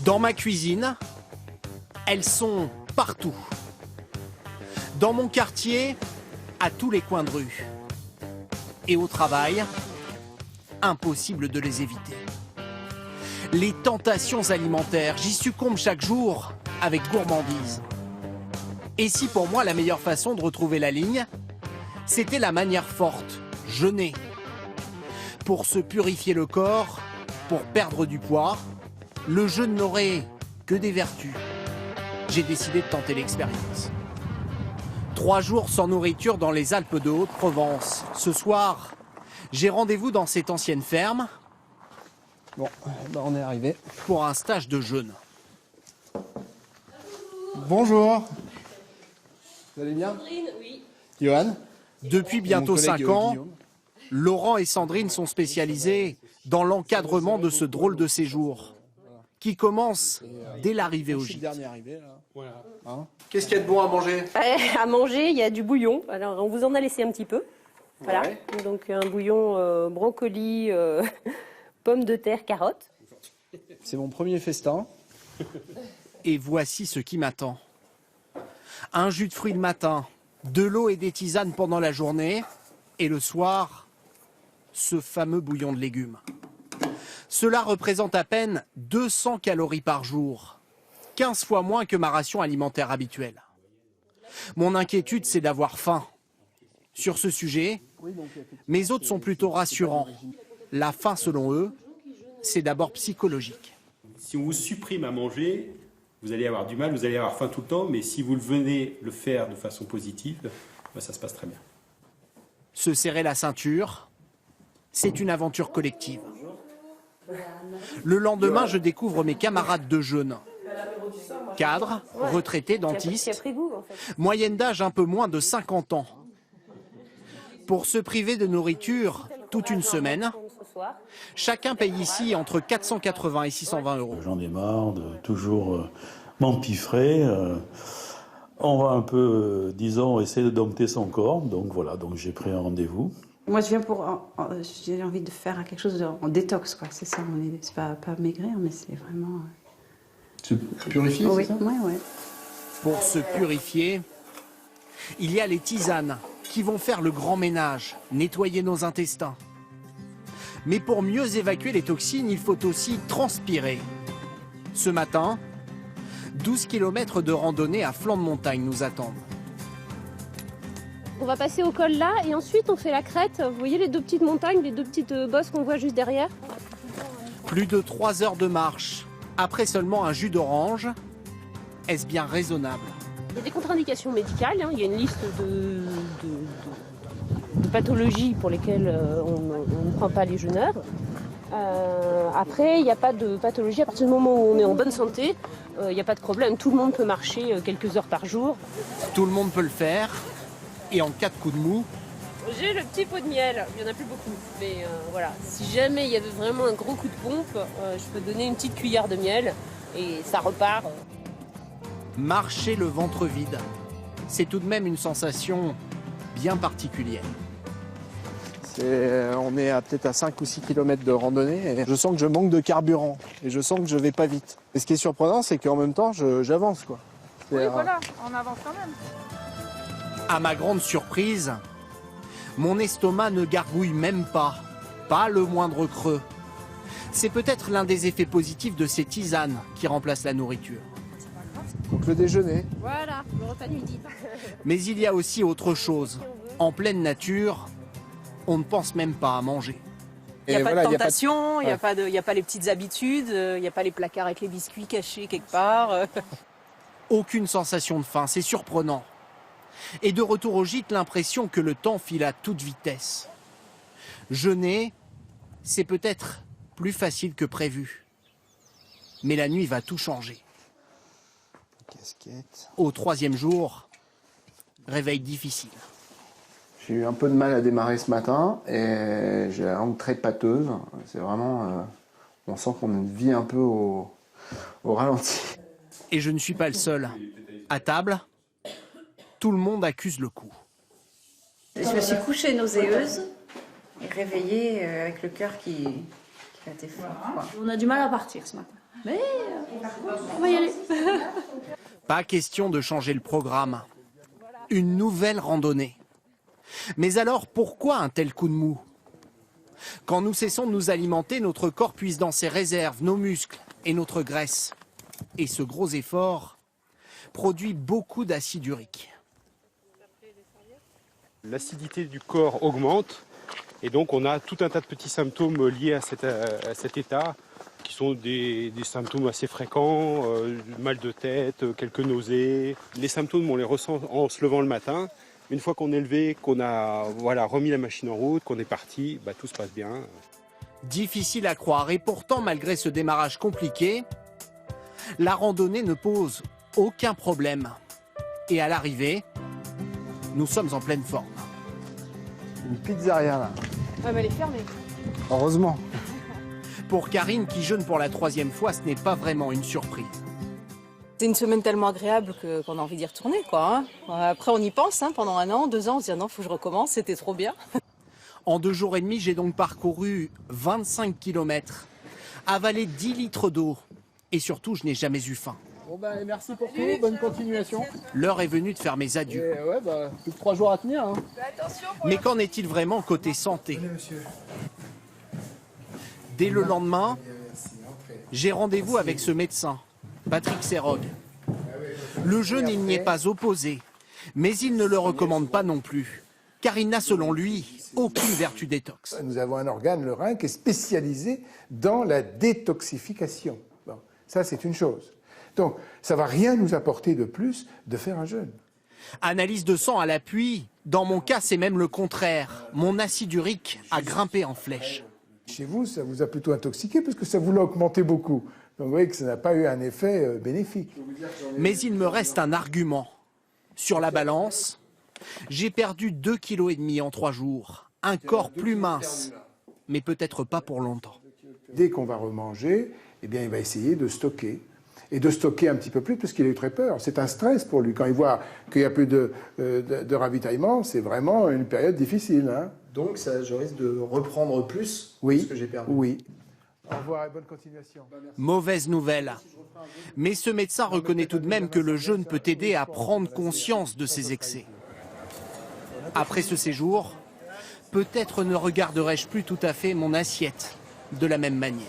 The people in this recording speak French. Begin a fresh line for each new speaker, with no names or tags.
Dans ma cuisine, elles sont partout. Dans mon quartier, à tous les coins de rue. Et au travail, impossible de les éviter. Les tentations alimentaires, j'y succombe chaque jour avec gourmandise. Et si pour moi la meilleure façon de retrouver la ligne, c'était la manière forte, jeûner. Pour se purifier le corps, pour perdre du poids, le jeûne n'aurait que des vertus. J'ai décidé de tenter l'expérience. 3 jours sans nourriture dans les Alpes de Haute-Provence. Ce soir, j'ai rendez-vous dans cette ancienne ferme. Bon, on est arrivé. Pour un stage de jeûne.
Bonjour. Vous allez bien?
Sandrine, oui.
Johan?
Depuis bientôt 5 ans, Laurent et Sandrine sont spécialisés dans l'encadrement de ce drôle de séjour, qui commence dès l'arrivée au gîte. Qu'est-ce qu'il y a de bon à manger?
À manger, il y a du bouillon. Alors, on vous en a laissé un petit peu. Voilà.
Ouais.
Donc, un bouillon brocoli, pommes de terre, carottes.
C'est mon premier festin.
Et voici ce qui m'attend. Un jus de fruits le matin, de l'eau et des tisanes pendant la journée, et le soir, ce fameux bouillon de légumes. Cela représente à peine 200 calories par jour, 15 fois moins que ma ration alimentaire habituelle. Mon inquiétude, c'est d'avoir faim. Sur ce sujet, mes hôtes sont plutôt rassurants. La faim, selon eux, c'est d'abord psychologique.
Si on vous supprime à manger, vous allez avoir du mal, vous allez avoir faim tout le temps, mais si vous venez le faire de façon positive, ça se passe très bien.
Se serrer la ceinture, c'est une aventure collective. Le lendemain, je découvre mes camarades de jeûne. Cadres, retraités, dentistes, moyenne d'âge un peu moins de 50 ans. Pour se priver de nourriture toute une semaine, chacun paye ici entre 480 et 620 euros.
J'en ai marre de toujours m'empiffrer. On va un peu, disons, essayer de dompter son corps. Donc voilà, donc j'ai pris un rendez-vous.
Moi, je viens pour... j'ai envie de faire quelque chose en détox, quoi. C'est ça, c'est pas maigrir, mais c'est vraiment...
Se purifier,
oui,
c'est ça?
oui.
Pour se purifier, il y a les tisanes qui vont faire le grand ménage, nettoyer nos intestins. Mais pour mieux évacuer les toxines, il faut aussi transpirer. Ce matin, 12 km de randonnée à flanc de montagne nous attendent.
On va passer au col là et ensuite on fait la crête. Vous voyez les deux petites montagnes, les deux petites bosses qu'on voit juste derrière?
Plus de 3 heures de marche, après seulement un jus d'orange, est-ce bien raisonnable?
Il y a des contre-indications médicales, il y a une liste de pathologies pour lesquelles on ne prend pas les jeûneurs. Après, il n'y a pas de pathologie. À partir du moment où on est en bonne santé, il n'y a pas de problème. Tout le monde peut marcher quelques heures par jour.
Tout le monde peut le faire, et en cas de coup de mou,
J'ai le petit pot de miel, il n'y en a plus beaucoup. Mais voilà, si jamais il y avait vraiment un gros coup de pompe, je peux donner une petite cuillère de miel et ça repart.
marcher le ventre vide, c'est tout de même une sensation bien particulière.
On est peut-être à 5 ou 6 km de randonnée et je sens que je manque de carburant et je sens que je vais pas vite. Et ce qui est surprenant, c'est qu'en même temps, j'avance, quoi.
Oui, voilà, on avance quand même.
À ma grande surprise, mon estomac ne gargouille même pas, pas le moindre creux. C'est peut-être l'un des effets positifs de ces tisanes qui remplacent la nourriture.
Donc le déjeuner.
Voilà, le repas de midi.
Mais il y a aussi autre chose. En pleine nature, on ne pense même pas à manger.
Il n'y a
Et
pas
voilà,
de tentation, il n'y
Ouais.
a pas les petites habitudes, il n'y a pas les placards avec les biscuits cachés quelque part.
Aucune sensation de faim, c'est surprenant. Et de retour au gîte, l'impression que le temps file à toute vitesse. Jeûner, c'est peut-être plus facile que prévu. Mais la nuit va tout changer.
Casquette.
Au 3e jour, réveil difficile.
J'ai eu un peu de mal à démarrer ce matin et j'ai la langue très pâteuse. C'est vraiment... on sent qu'on vit un peu au ralenti.
Et je ne suis pas le seul. À table, tout le monde accuse le coup.
Je me suis couchée nauséeuse et réveillée avec le cœur qui battait fort, quoi.
On a du mal à partir ce matin.
Mais on va y aller.
Pas question de changer le programme. Une nouvelle randonnée. Mais alors pourquoi un tel coup de mou? Quand nous cessons de nous alimenter, notre corps puise dans ses réserves, nos muscles et notre graisse. Et ce gros effort produit beaucoup d'acide urique.
L'acidité du corps augmente et donc on a tout un tas de petits symptômes liés à cet état qui sont des symptômes assez fréquents, mal de tête, quelques nausées. Les symptômes, on les ressent en se levant le matin. Une fois qu'on est levé, qu'on a remis la machine en route, qu'on est parti, tout se passe bien.
Difficile à croire et pourtant, malgré ce démarrage compliqué, la randonnée ne pose aucun problème. Et à l'arrivée, nous sommes en pleine forme.
Une pizzeria là.
Ah, mais elle est fermée.
Heureusement.
Pour Karine, qui jeûne pour la 3e fois, ce n'est pas vraiment une surprise.
C'est une semaine tellement agréable qu'on a envie d'y retourner, quoi. Après, on y pense, pendant 1 an, 2 ans, on se dit non, faut que je recommence, c'était trop bien.
En 2 jours et demi, j'ai donc parcouru 25 km, avalé 10 litres d'eau et surtout, je n'ai jamais eu faim.
Bon merci pour tout, bonne continuation.
L'heure est venue de faire mes adieux.
Et plus que 3 jours à tenir. Hein.
Mais qu'en est-il vraiment côté santé? Dès le lendemain, j'ai rendez-vous avec ce médecin, Patrick Serog. Le jeûne, il n'y est pas opposé, mais il ne le recommande pas non plus, car il n'a selon lui aucune vertu détox.
Nous avons un organe, le rein, qui est spécialisé dans la détoxification. Bon, ça, c'est une chose. Donc, ça ne va rien nous apporter de plus de faire un jeûne.
Analyse de sang à l'appui, dans mon cas, c'est même le contraire. Mon acide urique a grimpé en flèche.
Chez vous, ça vous a plutôt intoxiqué parce que ça vous l'a augmenté beaucoup. Donc vous voyez que ça n'a pas eu un effet bénéfique.
Mais il me reste un argument. Sur la balance, j'ai perdu 2,5 kg en 3 jours. Un corps plus mince, mais peut-être pas pour longtemps.
Dès qu'on va remanger, eh bien, il va essayer de stocker. Et de stocker un petit peu plus parce qu'il a eu très peur. C'est un stress pour lui. Quand il voit qu'il n'y a plus de ravitaillement, c'est vraiment une période difficile. Hein.
Donc je risque de reprendre plus
oui,
que ce que j'ai perdu.
Oui. Au revoir et bonne continuation.
Mauvaise nouvelle. Mais ce médecin reconnaît tout de même que le jeûne peut aider à prendre conscience de ses excès. Après ce séjour, peut-être ne regarderai-je plus tout à fait mon assiette de la même manière.